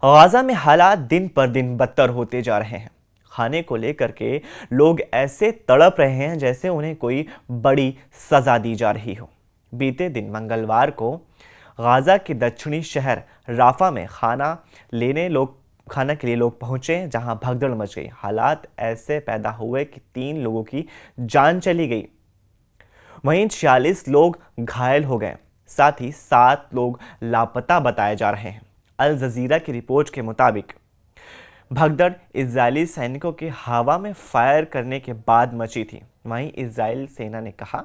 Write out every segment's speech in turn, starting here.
Gaza में हालात दिन पर दिन बदतर होते जा रहे हैं। खाने को लेकर के लोग ऐसे तड़प रहे हैं जैसे उन्हें कोई बड़ी सजा दी जा रही हो। बीते दिन मंगलवार को गाजा के दक्षिणी शहर राफा में खाना के लिए लोग पहुंचे, जहां भगदड़ मच गई। हालात ऐसे पैदा हुए कि 3 लोगों की जान चली गई, वहीं 46 लोग घायल हो गए। साथ ही 7 लोग लापता बताए जा रहे हैं। अल जजीरा की रिपोर्ट के मुताबिक भगदड़ इजरायली सैनिकों के हवा में फायर करने के बाद मची थी। वहीं इजरायल सेना ने कहा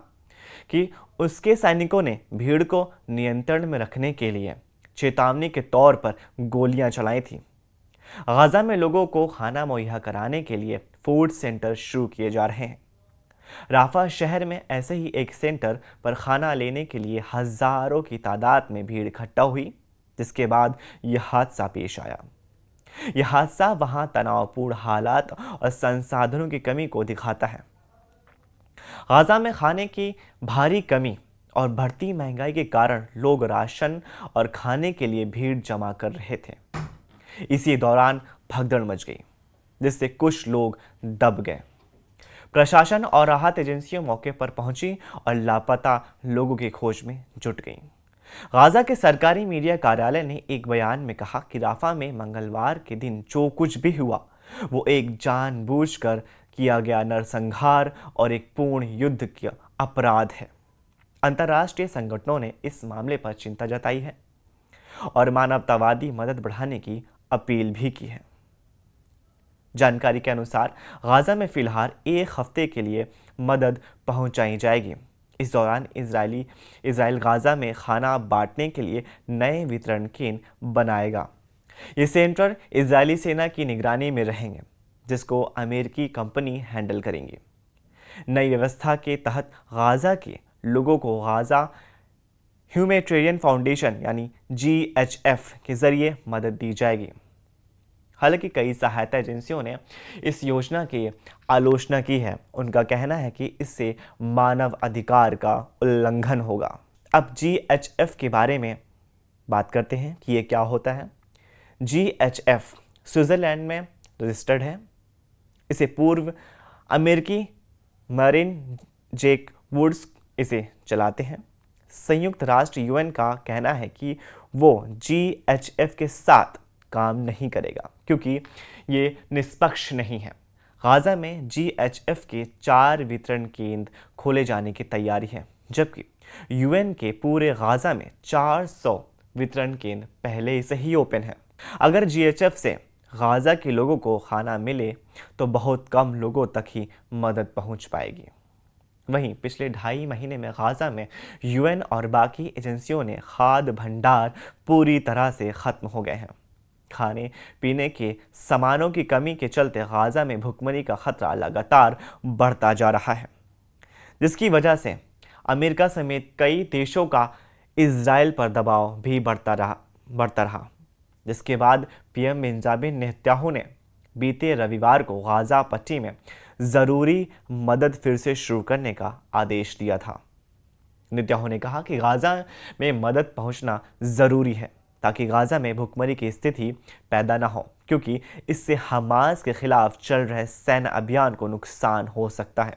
कि उसके सैनिकों ने भीड़ को नियंत्रण में रखने के लिए चेतावनी के तौर पर गोलियां चलाई थी। गाजा में लोगों को खाना मुहैया कराने के लिए फूड सेंटर शुरू किए जा रहे हैं। राफा शहर में ऐसे ही एक सेंटर पर खाना लेने के लिए हजारों की तादाद में भीड़ इकट्ठा हुई, जिसके बाद यह हादसा पेश आया। यह हादसा वहां तनावपूर्ण हालात और संसाधनों की कमी को दिखाता है। गाजा में खाने की भारी कमी और बढ़ती महंगाई के कारण लोग राशन और खाने के लिए भीड़ जमा कर रहे थे। इसी दौरान भगदड़ मच गई, जिससे कुछ लोग दब गए। प्रशासन और राहत एजेंसियां मौके पर पहुंची और लापता लोगों की खोज में जुट गईं। गाजा के सरकारी मीडिया कार्यालय ने एक बयान में कहा कि राफा में मंगलवार के दिन जो कुछ भी हुआ वो एक जानबूझकर किया गया नरसंहार और एक पूर्ण युद्ध का अपराध है। अंतर्राष्ट्रीय संगठनों ने इस मामले पर चिंता जताई है और मानवतावादी मदद बढ़ाने की अपील भी की है। जानकारी के अनुसार गाजा में फिलहाल 1 हफ्ते के लिए मदद पहुंचाई जाएगी। इस दौरान इजराइल गाजा में खाना बांटने के लिए नए वितरण केंद्र बनाएगा। ये सेंटर इजरायली सेना की निगरानी में रहेंगे, जिसको अमेरिकी कंपनी हैंडल करेंगी। नई व्यवस्था के तहत गाजा के लोगों को गाजा ह्यूमैनिटेरियन फाउंडेशन यानी GHF के जरिए मदद दी जाएगी। हालांकि कई सहायता एजेंसियों ने इस योजना की आलोचना की है। उनका कहना है कि इससे मानव अधिकार का उल्लंघन होगा। अब GHF के बारे में बात करते हैं कि ये क्या होता है। GHF स्विट्जरलैंड में रजिस्टर्ड है। इसे पूर्व अमेरिकी मरीन जैक वुड्स इसे चलाते हैं। संयुक्त राष्ट्र UN का कहना है कि वो GHF के साथ काम नहीं करेगा क्योंकि ये निष्पक्ष नहीं है। गाजा में GHF के 4 वितरण केंद्र खोले जाने की तैयारी है, जबकि UN के पूरे गाजा में 400 वितरण केंद्र पहले से ही ओपन है। अगर GHF से गाजा के लोगों को खाना मिले तो बहुत कम लोगों तक ही मदद पहुंच पाएगी। वहीं पिछले 2.5 महीने में गाजा में UN और बाकी एजेंसियों ने खाद्य भंडार पूरी तरह से खत्म हो गए हैं। खाने पीने के सामानों की कमी के चलते गाजा में भुखमरी का खतरा लगातार बढ़ता जा रहा है, जिसकी वजह से अमेरिका समेत कई देशों का इजराइल पर दबाव भी बढ़ता रहा। जिसके बाद PM बेंजामिन नेतन्याहू ने बीते रविवार को गाजा पट्टी में ज़रूरी मदद फिर से शुरू करने का आदेश दिया था। नेतन्याहू ने कहा कि गाजा में मदद पहुंचना ज़रूरी है ताकि गाजा में भुखमरी की स्थिति पैदा न हो, क्योंकि इससे हमास के खिलाफ चल रहे सैन्य अभियान को नुकसान हो सकता है।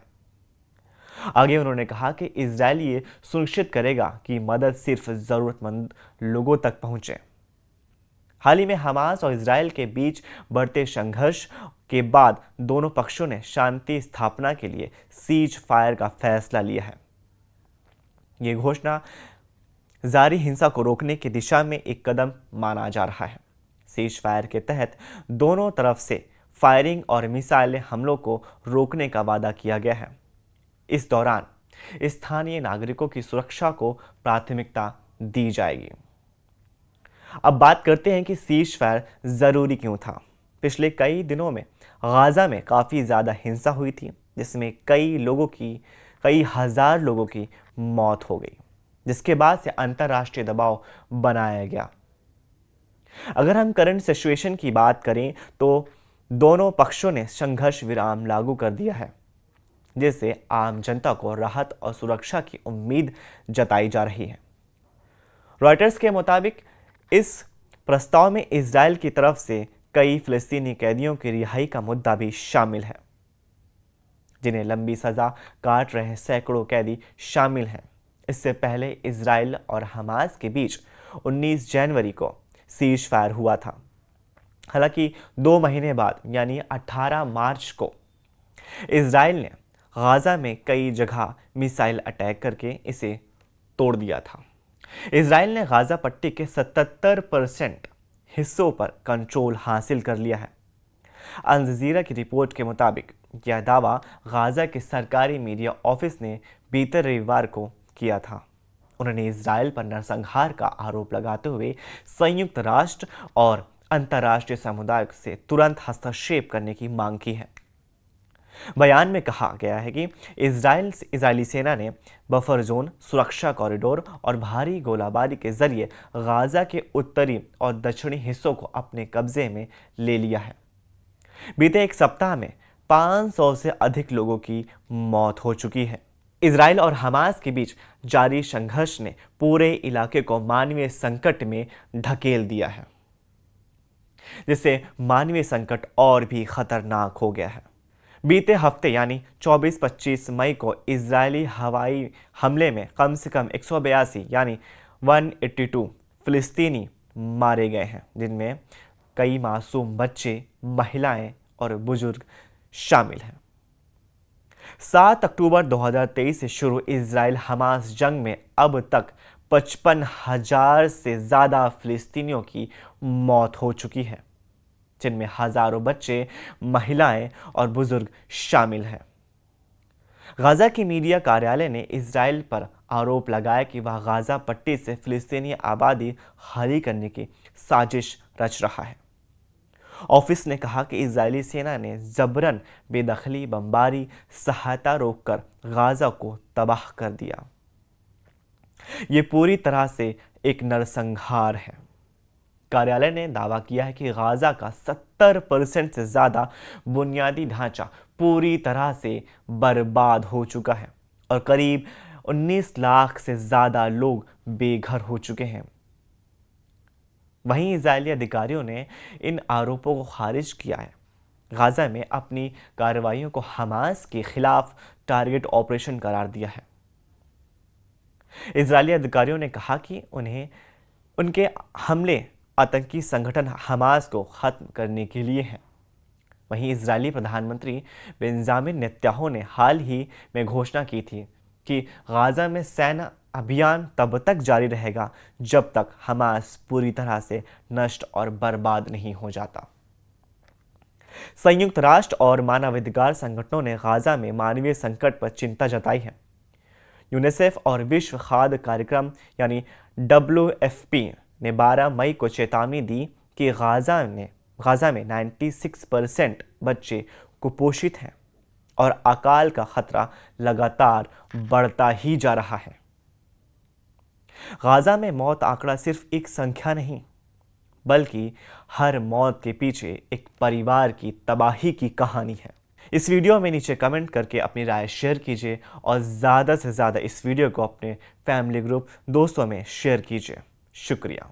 आगे उन्होंने कहा कि इजराइल ये सुनिश्चित करेगा कि मदद सिर्फ ज़रूरतमंद लोगों तक पहुंचे। हाल ही में हमास और इजराइल के बीच बढ़ते संघर्ष के बाद दोनों पक्षों ने शांति स्थापना के लिए सीज फायर का फैसला लिया है। ये घोषणा जारी हिंसा को रोकने की दिशा में एक कदम माना जा रहा है। सीज फायर के तहत दोनों तरफ से फायरिंग और मिसाइल हमलों को रोकने का वादा किया गया है। इस दौरान स्थानीय नागरिकों की सुरक्षा को प्राथमिकता दी जाएगी। अब बात करते हैं कि सीज फायर ज़रूरी क्यों था। पिछले कई दिनों में गाजा में काफ़ी ज़्यादा हिंसा हुई थी, जिसमें कई हज़ार लोगों की मौत हो गई, जिसके बाद से अंतर्राष्ट्रीय दबाव बनाया गया। अगर हम करंट सिचुएशन की बात करें तो दोनों पक्षों ने संघर्ष विराम लागू कर दिया है, जिससे आम जनता को राहत और सुरक्षा की उम्मीद जताई जा रही है। रॉयटर्स के मुताबिक इस प्रस्ताव में इजराइल की तरफ से कई फिलिस्तीनी कैदियों की रिहाई का मुद्दा भी शामिल है, जिन्हें लंबी सजा काट रहे सैकड़ों कैदी शामिल हैं। इससे पहले इजराइल और हमास के बीच 19 जनवरी को सीज फायर हुआ था। हालांकि 2 महीने बाद यानी 18 मार्च को इजराइल ने गाजा में कई जगह मिसाइल अटैक करके इसे तोड़ दिया था। इजराइल ने गाजा पट्टी के 77% हिस्सों पर कंट्रोल हासिल कर लिया है। अल जजीरा की रिपोर्ट के मुताबिक यह दावा गाजा के सरकारी मीडिया ऑफिस ने बीते रविवार को किया था। उन्होंने इजराइल पर नरसंहार का आरोप लगाते हुए संयुक्त राष्ट्र और अंतर्राष्ट्रीय समुदाय से तुरंत हस्तक्षेप करने की मांग की है। बयान में कहा गया है कि इजरायली सेना ने बफर जोन, सुरक्षा कॉरिडोर और भारी गोलाबारी के जरिए गाजा के उत्तरी और दक्षिणी हिस्सों को अपने कब्जे में ले लिया है। बीते एक सप्ताह में 500 से अधिक लोगों की मौत हो चुकी है। इजराइल और हमास के बीच जारी संघर्ष ने पूरे इलाके को मानवीय संकट में ढकेल दिया है, जिससे मानवीय संकट और भी खतरनाक हो गया है। बीते हफ्ते यानी 24-25 मई को इजरायली हवाई हमले में कम से कम 182 यानी 182 फिलिस्तीनी मारे गए हैं, जिनमें कई मासूम बच्चे, महिलाएं और बुजुर्ग शामिल हैं। 7 अक्टूबर 2023 से शुरू इजराइल हमास जंग में अब तक 55,000 से ज़्यादा फिलिस्तीनियों की मौत हो चुकी है, जिनमें हजारों बच्चे, महिलाएं और बुजुर्ग शामिल हैं। गाजा की मीडिया कार्यालय ने इजराइल पर आरोप लगाया कि वह गाजा पट्टी से फिलिस्तीनी आबादी खाली करने की साजिश रच रहा है। ऑफिस ने कहा कि इजरायली सेना ने जबरन बेदखली, बमबारी, सहायता रोककर गाजा को तबाह कर दिया। ये पूरी तरह से एक नरसंहार है। कार्यालय ने दावा किया है कि गाजा का 70% से ज़्यादा बुनियादी ढांचा पूरी तरह से बर्बाद हो चुका है और करीब 19 लाख से ज़्यादा लोग बेघर हो चुके हैं। वहीं इजरायली अधिकारियों ने इन आरोपों को खारिज किया है। गाजा में अपनी कार्रवाइयों को हमास के खिलाफ टारगेट ऑपरेशन करार दिया है। इजरायली अधिकारियों ने कहा कि उनके हमले आतंकी संगठन हमास को खत्म करने के लिए हैं। वहीं इजरायली प्रधानमंत्री बेंजामिन नेतन्याहू ने हाल ही में घोषणा की थी कि गाजा में सैन्य अभियान तब तक जारी रहेगा जब तक हमास पूरी तरह से नष्ट और बर्बाद नहीं हो जाता। संयुक्त राष्ट्र और मानवाधिकार संगठनों ने गाजा में मानवीय संकट पर चिंता जताई है। यूनिसेफ और विश्व खाद्य कार्यक्रम यानी WFP ने 12 मई को चेतावनी दी कि गाजा में 96% बच्चे कुपोषित हैं और अकाल का खतरा लगातार बढ़ता ही जा रहा है। गाजा में मौत आंकड़ा सिर्फ एक संख्या नहीं, बल्कि हर मौत के पीछे एक परिवार की तबाही की कहानी है। इस वीडियो में नीचे कमेंट करके अपनी राय शेयर कीजिए और ज़्यादा से ज़्यादा इस वीडियो को अपने फैमिली ग्रुप, दोस्तों में शेयर कीजिए। शुक्रिया।